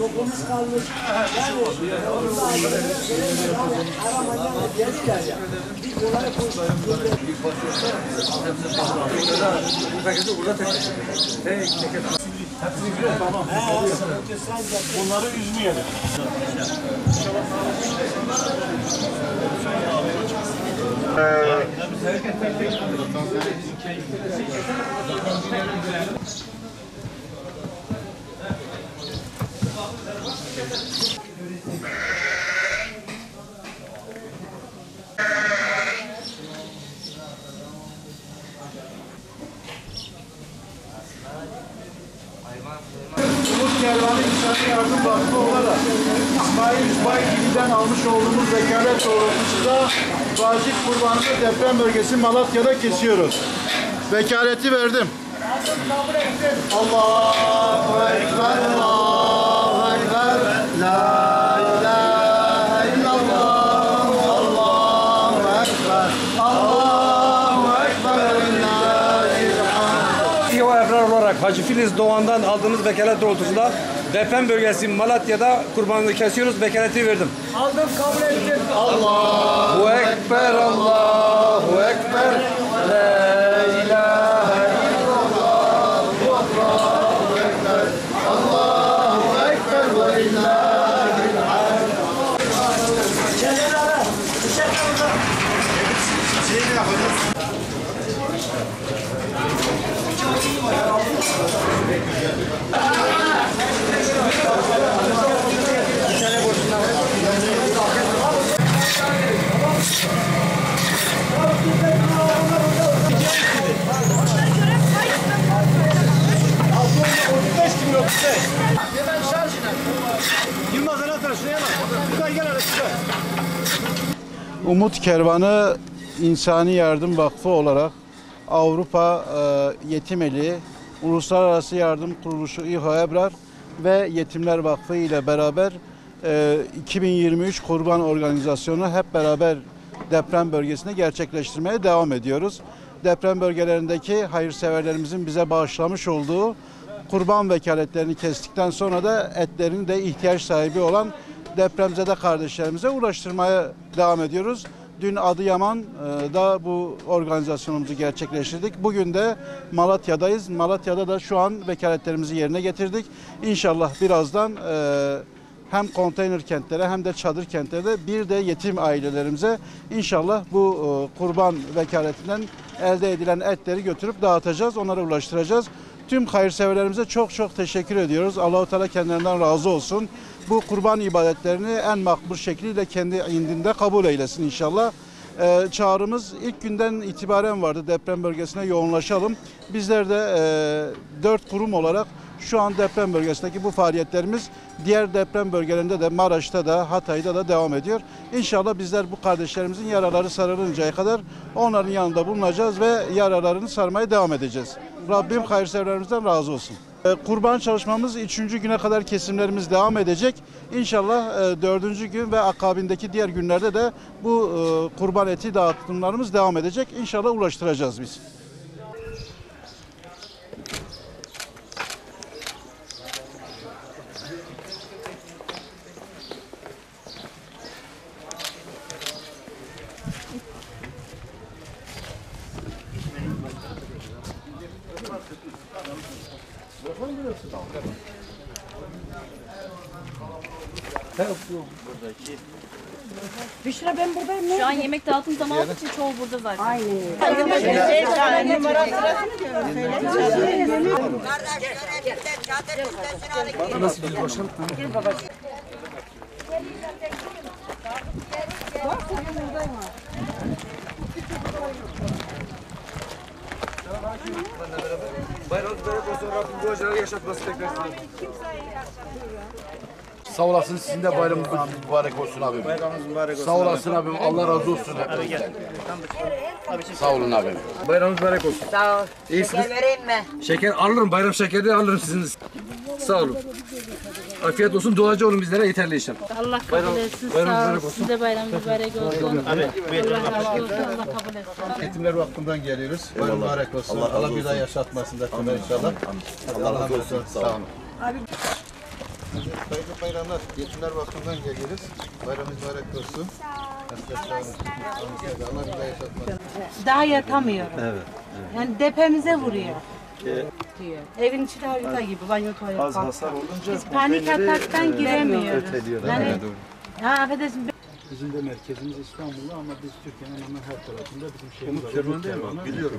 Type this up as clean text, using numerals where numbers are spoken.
toplumumuz kalmış. Yani orada Araman'dan gelirler ya. Bir kolay Tamam. Bunları üzmeyelim. Umut Kervanı İnsani Yardım Vakfı olarak İsmail Baygili'den almış olduğumuz vekalet doğrultusunda vacip kurbanını deprem bölgesi Malatya'da kesiyoruz. Vekaleti verdim. Allahu Ekber, Allahu Ekber, La ilahe illallah, Allahu Ekber, Allahu Ekber, İHA Ebrar olarak Hacı Filiz Doğan'dan aldığımız vekalet doğrultusunda deprem bölgesi Malatya'da kurbanını kesiyoruz. Vekaleti verdim. aldım, kabul ettim. Allahu Ekber, Allahu Ekber, La ilahe illallah, Allahu Ekber, Allahu Ekber ve lillahi'l hamd. Umut Kervanı İnsani Yardım Vakfı olarak Avrupa Yetimeli, Uluslararası Yardım Kuruluşu İHA Ebrar ve Yetimler Vakfı ile beraber 2023 Kurban Organizasyonu hep beraber deprem bölgesinde gerçekleştirmeye devam ediyoruz. Deprem bölgelerindeki hayırseverlerimizin bize bağışlamış olduğu kurban vekaletlerini kestikten sonra da etlerin de ihtiyaç sahibi olan depremzede kardeşlerimize ulaştırmaya devam ediyoruz. Dün Adıyaman'da bu organizasyonumuzu gerçekleştirdik. Bugün de Malatya'dayız. Malatya'da da şu an vekaletlerimizi yerine getirdik. İnşallah birazdan hem konteyner kentlere hem de çadır kentlere bir de yetim ailelerimize inşallah bu kurban vekaletinden elde edilen etleri götürüp dağıtacağız, onlara ulaştıracağız. Tüm hayırseverlerimize çok çok teşekkür ediyoruz. Allah-u Teala kendilerinden razı olsun. Bu kurban ibadetlerini en makbul şekliyle kendi indinde kabul eylesin inşallah. Çağrımız ilk günden itibaren vardı, deprem bölgesine yoğunlaşalım. Bizler de 4 kurum olarak şu an deprem bölgesindeki bu faaliyetlerimiz diğer deprem bölgelerinde de Maraş'ta da Hatay'da da devam ediyor. İnşallah bizler bu kardeşlerimizin yaraları sarılıncaya kadar onların yanında bulunacağız ve yaralarını sarmaya devam edeceğiz. Rabbim hayırseverlerimizden razı olsun. Kurban çalışmamız 3. güne kadar kesimlerimiz devam edecek. İnşallah 4. gün ve akabindeki diğer günlerde de bu kurban eti dağıtımlarımız devam edecek. İnşallah ulaştıracağız biz. Büşra ben buradayım. Şu an yemek dağıtım zamanı olduğu için çoğu burada zaten. Aynen. Numara sırasını diyorum. Nasıl bir başım? Gel babacığım. Bayramınız mübarek olsun. Rabbim bu acıları yaşatması tekrar. Sağ olasın. Sizin de bayramınız mübarek olsun abim. Bayramınız mübarek olsun. Sağ olasın abim. Allah razı olsun. Abi gel. Sağ olun abim. Bayramınız mübarek olsun. Sağ ol. İyisiniz. Şeker vereyim mi? Şeker alırım. Bayram şekeri alırım sizin. Sağ olun. Afiyet olsun. Duacı olun bizlere, yeterli işlem. Allah kabul etsin. Sağ olun. Size bayram mübarek olsun. Abi buyurun. Allah razı olsun. Allah kabul etsin. Yetimler Vakfı'ndan geliyoruz. Bayram mübarek olsun. Allah bir daha yaşatmasın da inşallah. Allah razı olsun. Sağ olun. Hayırlı bayramlar. Yetimler Vakfı'ndan geliyoruz. Bayram mübarek olsun. Allah bize yaşatmasın. Daha yatamıyorum. Evet. Yani depemize vuruyor. Diyor. Evin içi harika gibi banyo tuvalet Az falan. hasar olunca Biz panik ataktan giremiyoruz. Yani, ya affedersin Bizim de merkezimiz İstanbul'da ama biz Türkiye'nin hemen her tarafında bizim şeyimiz var. Kervan değil mi? Biliyorum.